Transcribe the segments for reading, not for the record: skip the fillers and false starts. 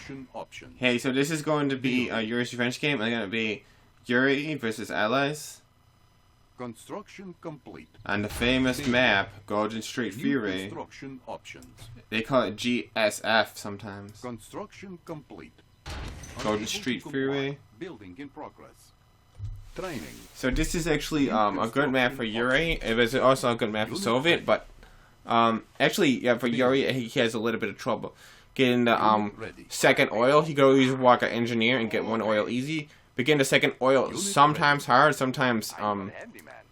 Construction options. Hey, so this is going to be a Yuri's Revenge game. It's going to be Yuri versus Allies Construction complete. on the famous map Golden Street Freeway. Construction options. They call it GSF sometimes. Construction complete. Golden Unable Street to comply. Freeway. Building in progress. Training. So this is actually a good map for Yuri. It was also a good map for Soviet, but actually, yeah, for Yuri, he has a little bit of trouble getting the second oil. He could always walk an engineer and get one oil easy. But getting the second oil sometimes hard. Sometimes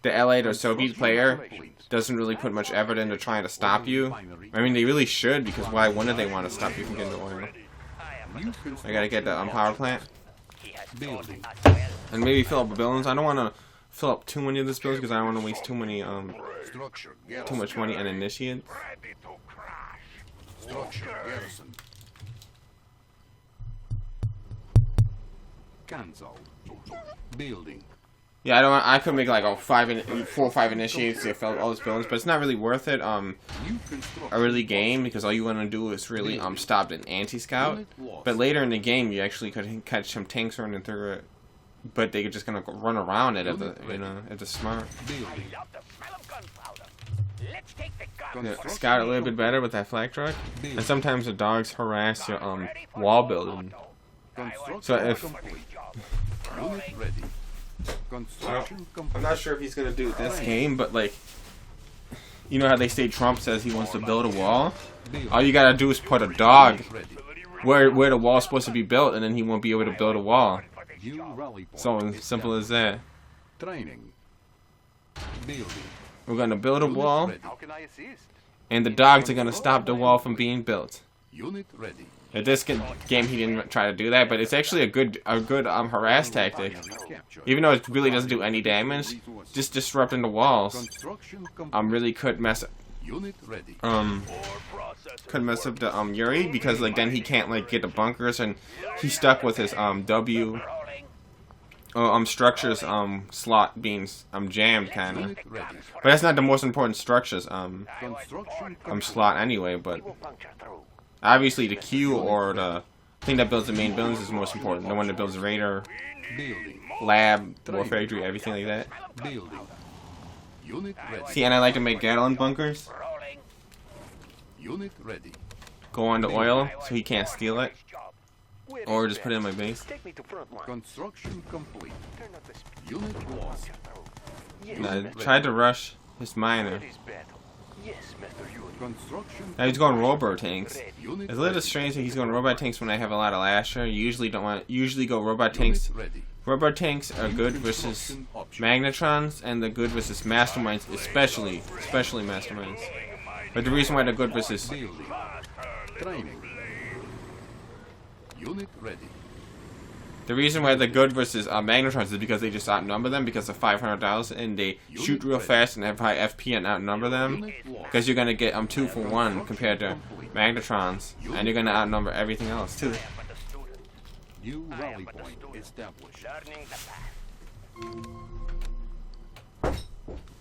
the Allied or Soviet player doesn't really put much effort into trying to stop you. I mean, they really should, because why wouldn't they want to stop you from getting the oil? I gotta get the power plant. Building. And maybe fill up buildings. I don't want to fill up too many of these buildings because I don't want to waste too much money on initiates. Structure garrison. Cancel. Building. Yeah, I could make like 4 or 5 initiates to fill all these buildings, but it's not really worth it. A early game, because all you want to do is really stop an anti-scout. But later in the game, you actually could catch some tanks running through it, but they're just gonna run around it if it's smart. Yeah, scout a little bit better with that flag truck, and sometimes the dogs harass your wall building. So if I'm not sure if he's gonna do it this game, but like, you know how they say Trump says he wants to build a wall? All you gotta do is put a dog where the wall's supposed to be built, and then he won't be able to build a wall. So simple as that. Training. Building. We're gonna build a wall, and the dogs are gonna stop the wall from being built. Unit ready. At this game, he didn't try to do that, but it's actually a good harass tactic. Even though it really doesn't do any damage, just disrupting the walls really could mess up. Unit ready. Could mess up the Yuri, because like then he can't like get the bunkers, and he's stuck with his structures slot being jammed kinda. But that's not the most important structures slot anyway, but obviously the Q or the thing that builds the main buildings is most important. The one that builds the radar, lab, the war factory, everything like that. Unit ready. See, and I like to make Gatling bunkers. Unit ready. Go on to oil so he can't steal it. Or just put it in my base. Construction complete. Unit lost. And I tried to rush his miner. Construction. Now he's going robot tanks. It's a little strange that he's going robot tanks when I have a lot of Lasher. You usually go robot tanks. Ready. Robot tanks are good versus magnetrons, and they're good versus masterminds, especially masterminds. But the reason why they're good versus Training. Unit ready. the reason why they're good versus magnetrons is because they just outnumber them because of 500,000, and they shoot real fast and have high FP and outnumber them. Because you're gonna get 2 for 1 compared to magnetrons, and you're gonna outnumber everything else too. New rally point established.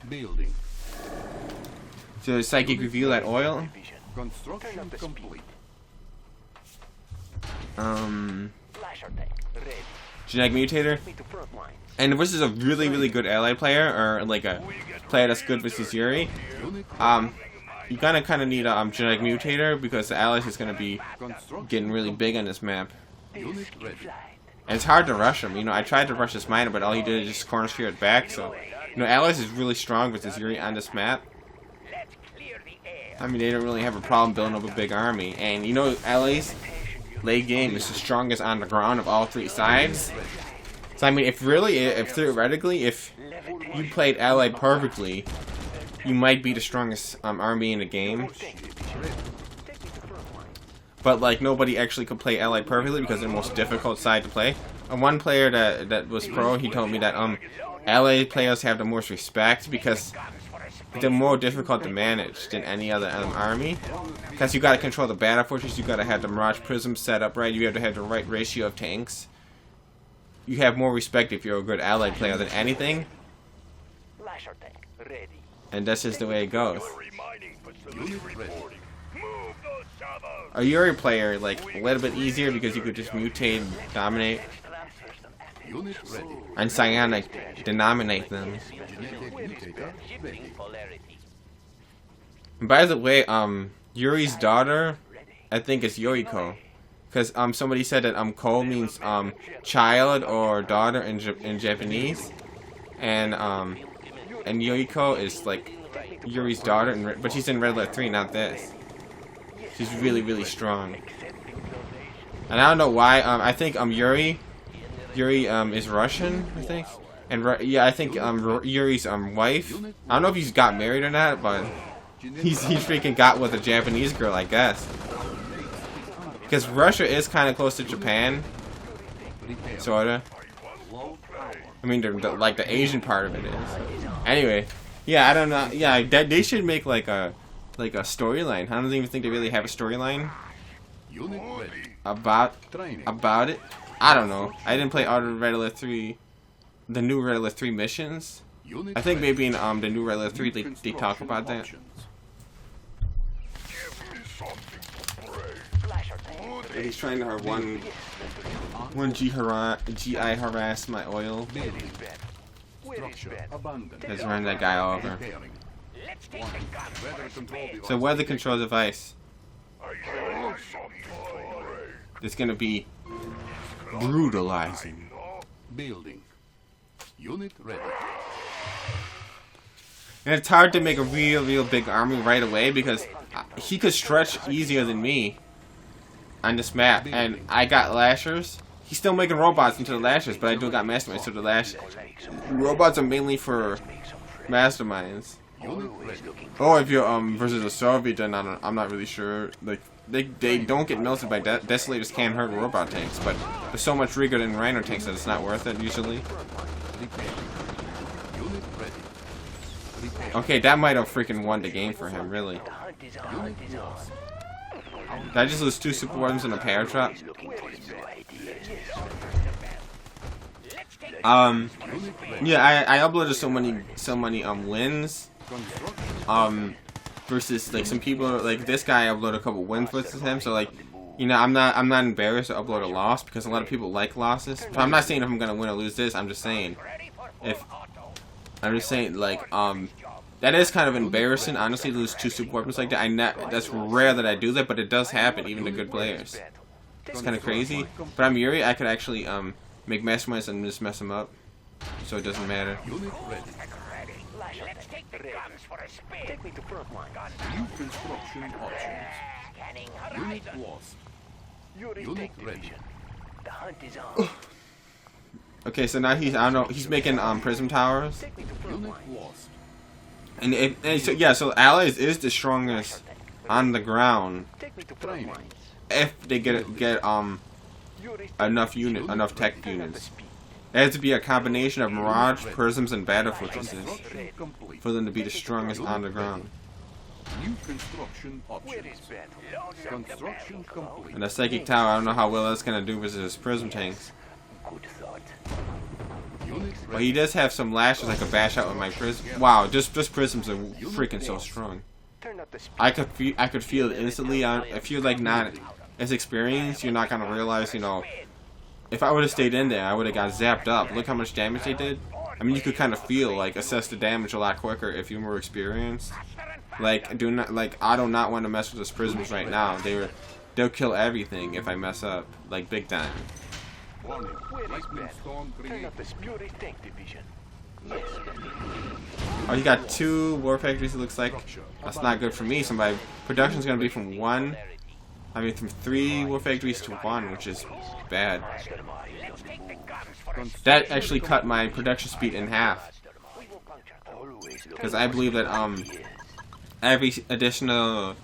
Building. So psychic reveal that oil. Construction complete. Genetic mutator. And if this is a really good ally player, or like a player that's good versus Yuri, you're gonna kind of need a genetic mutator, because the allies is gonna be getting really big on this map. Unit ready. And it's hard to rush him. You know, I tried to rush this miner, but all he did is just corner sphere it back. So, you know, allies is really strong versus Yuri on this map. I mean, they don't really have a problem building up a big army. And you know, allies late game is the strongest on the ground of all 3 sides. So I mean, if theoretically, if you played Allied perfectly, you might be the strongest army in the game. But like, nobody actually could play Allied perfectly because they're the most difficult side to play. One player that was pro, he told me that Allied players have the most respect because they're more difficult to manage than any other army. Because you got to control the battle fortress, you got to have the Mirage Prism set up right, you have to have the right ratio of tanks. You have more respect if you're a good Allied player than anything. And that's just the way it goes. a Yuri player like a little bit easier because you could just mutate and dominate, Unit ready. and psionic denominate them. Genetic mutator ready. And by the way, Yuri's daughter, I think it's Yuriko, because somebody said that ko means child or daughter in Japanese, and Yuriko is like Yuri's daughter, but she's in Red Alert 3, not this. She's really, really strong. And I don't know why. I think Yuri is Russian, I think. And yeah, I think Yuri's wife. I don't know if he's got married or not, but he's freaking got with a Japanese girl, I guess. Because Russia is kind of close to Japan, sorta. I mean, like the Asian part of it is. Anyway, yeah, I don't know. Yeah, they should make like a storyline. I don't even think they really have a storyline Unit ready. about Training. it. I don't know. I didn't play all the Red Alert 3, the new Red Alert 3 missions. Unit I think ready. maybe in the new Red Alert 3 they talk Construction about that. options. He's trying to have one GI harass my oil. Building. Structure abandoned. Let's run that guy over. Repairing. Weather control device. So weather control device. It's gonna be brutalizing. Building. Unit ready. And it's hard to make a real big army right away because he could stretch easier than me on this map. And I got lashers. He's still making robots into the lashers, but I do got masterminds. So the robots are mainly for masterminds. Unit ready. Oh, if you're versus a Soviet, then I'm not really sure. Like they don't get melted by desolators, can't hurt robot tanks, but they're so much weaker than Rhino tanks that it's not worth it usually. Repairing. Unit ready. Repairing. Okay, that might have freaking won the game for him, really. Unit lost. Did I just lose 2 super weapons in a power trap? Unit ready. Yeah, I uploaded so many wins. Construction. Versus like some people like this guy uploaded a couple wins versus him, so like, you know, I'm not embarrassed to upload a loss because a lot of people like losses. So I'm not saying if I'm gonna win or lose this. I'm just saying like that is kind of embarrassing, honestly, to lose 2 super weapons like that. That's rare that I do that, but it does happen even to good players. It's kind of crazy. But I'm Yuri. I could actually make masterminds and just mess them up, so it doesn't matter. Unit ready. Let's take the guns for a spin. Take me to front line. New construction options. Scanning Unit horizon. lost. Yuri Unit tank ready. division. The hunt is on. Okay, so now I don't know, he's making prism towers, Take me to front Unit line. lost. and so yeah, so Allies is the strongest on the ground Take me to front Training. lines. if they get Yuri enough tech units. It has to be a combination of Mirage, Prisms, and Battle Fortresses Construction complete. for them to be the strongest on the ground. New construction Where options. is battle? Construction complete. And the Psychic Tower, I don't know how well that's gonna do versus Prism tanks. Good thought. Unit But ready. he does have some lashes I could bash out with my Prism. Wow, just Prisms are freaking so strong. Turn up the speed. I could feel it instantly. If you're like not as experienced, you're not gonna realize, you know, if I would have stayed in there, I would have got zapped up. Look how much damage they did. I mean, you could kind of feel, like, assess the damage a lot quicker if you were experienced. Like, I do not want to mess with those prisms right now. They'll kill everything if I mess up, like big time. Warning. Where is Lightning battle? storm Turn created. up the speed. Yuri tank division. Yes. Oh, you got 2 war factories. It looks like that's not good for me. So my production's gonna be from 3 war factories to 1, which is bad. Let's take the guns for a spin. That actually cut my production speed in half. We will puncture. Always look. Because I believe that every additional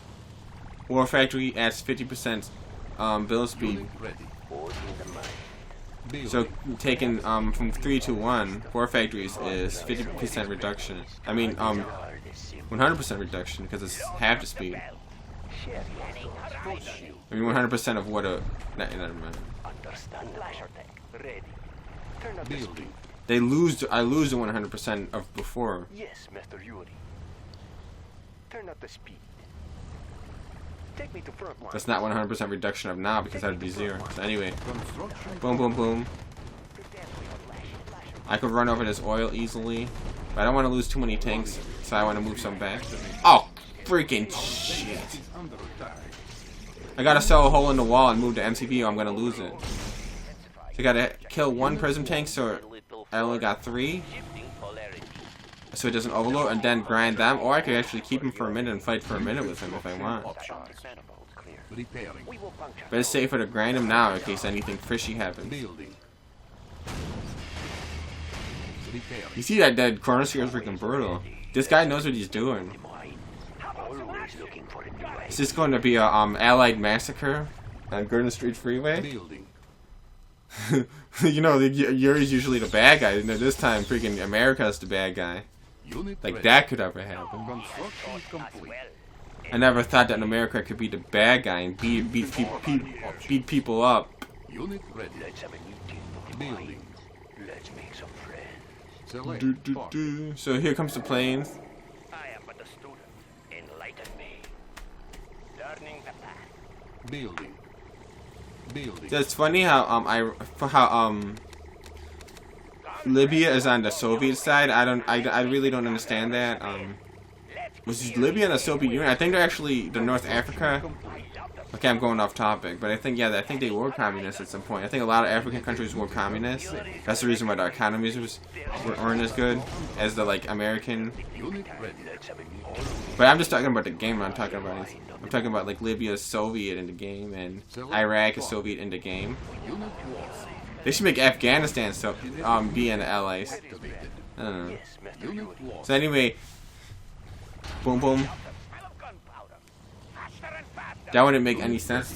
war factory adds 50% build speed. Unit ready. Force in the mind. Building. So taking from 3 to 1 war factories is 50% reduction. I mean 100% reduction because it's half the speed. I mean 100% of what a never mind. Understand. Lasher tank. Ready. Turn up the speed. Building. I lose the 100% of before. Yes, Mr. Yuri. Turn up the speed. Take me to front line. That's not 100% reduction of now because that would be 0. So anyway, Construction. boom, boom, boom. I could run over this oil easily, but I don't want to lose too many tanks, so I want to move some back. Oh, freaking shit. Is under attack. I gotta sell a hole in the wall and move to MCV or I'm gonna lose it. So I gotta kill 1 prism tank so I only got 3. So it doesn't overload, and then grind them, or I could actually keep him for a minute and fight for a minute with him if I want. Repairing. But it's safer to grind him now in case anything fishy happens. Building. Repairing. You see that dead corner sphere is freaking brutal. This guy knows what he's doing. Is this going to be a Allied massacre on Gordon Street Freeway? Building. You know, Yuri's usually the bad guy. You know, this time freaking America's the bad guy. Unit Like ready. that could ever happen. Construction complete. I never thought that America could be the bad guy and beat people up. Unit ready. Let's have a new team. Building. Let's make some friends. Select. Target. So here comes the planes. I am but a student. Enlighten me. Learning the path. Building. Building. So it's funny how Libya is on the Soviet side. I really don't understand that. Was Libya in the Soviet Union? I think they're actually the North Africa. Okay, I'm going off topic, but I think I think they were communists at some point. I think a lot of African countries were communists. That's the reason why their economies weren't as good as the like American. Unit ready. But I'm just talking about the game. I'm talking about like Libya is Soviet in the game and Iraq is Soviet in the game. Unit lost. They should make Afghanistan be in the allies. Activated. I don't know. Yes, Mr. Unit Yuri. lost. So anyway, boom boom. Smell of gunpowder. Faster and faster. That wouldn't make any sense.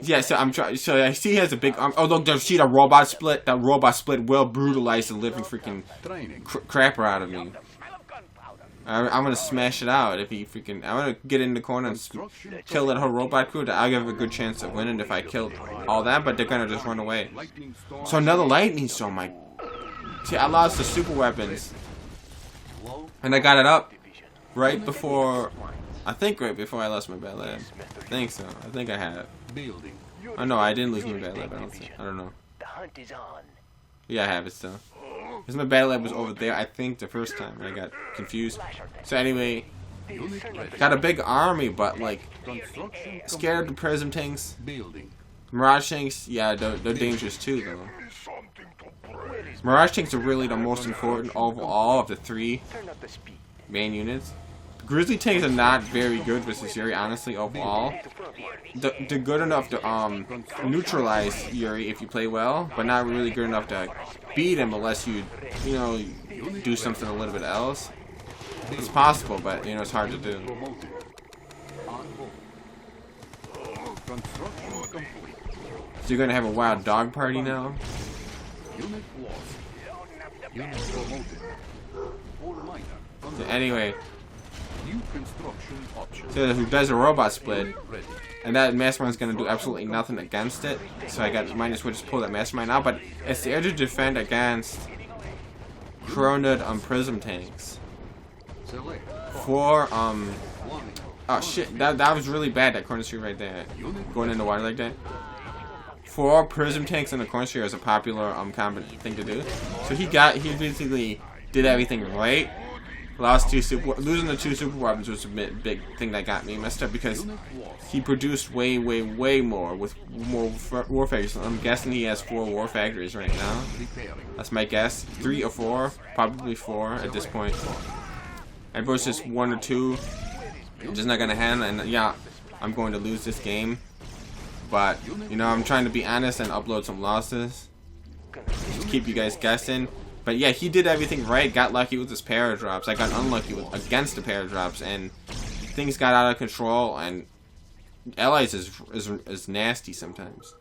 Yeah, so I'm trying. So I see he has a big arm. Oh look, see the robot split. That robot split will brutalize the living freaking Training. crapper out of me. Smell of gunpowder. I'm gonna smash it out if he freaking. I'm gonna get in the corner and Construction. kill that whole robot crew. I'll give a good chance of winning if I kill all that, but they're gonna just run away. Lightning storm. So another lightning storm, Mike. See, I lost the super weapons, and I got it up right before. I think right before I lost my bad lab. I think so. I think I had it. Building. Oh no, I didn't lose my bad lab. I don't know. The hunt is on. Yeah, I have it still. Because my battle lab was over there, I think, the first time. I got confused. So anyway, Unit ready. got a big army, but like, Construction. scared of the prism tanks. Building. Mirage tanks, yeah, they're dangerous too, though. Mirage tanks are really the most important overall of the 3 Turn up the speed. main units. Grizzly tanks are not very good versus Yuri, honestly, overall. To front line. They're good enough to neutralize Yuri if you play well, but not really good enough to beat him unless you know, do something a little bit else. It's possible, but you know, it's hard to do. Promoted. On hold. Construction complete. So you're gonna have a wild dog party now? Unit lost. Unit promoted. All minor. So anyway, New construction options. so who does a robot split, Ready. and that mastermind's gonna do absolutely nothing against it. So I might as well just pull that mastermind out, but it's there to defend against Chronid prism tanks. Select. 4 Line. oh shit, that was really bad, that corner street right there. Unit Going in the water like that. 4 prism tanks in the corner street is a popular combat thing to do. So he basically did everything right. Losing the 2 super weapons was a big thing that got me messed up because Unit lost. he produced way more with more war factories. I'm guessing he has 4 war factories right now. Repairing. That's my guess. 3 or 4, probably 4 at this point. And versus 1 or 2, just not gonna handle. And yeah, I'm going to lose this game. But you know, I'm trying to be honest and upload some losses just to keep you guys guessing. But yeah, he did everything right. Got lucky with his paradrops. I got unlucky against the paradrops, and things got out of control. And Allies is nasty sometimes.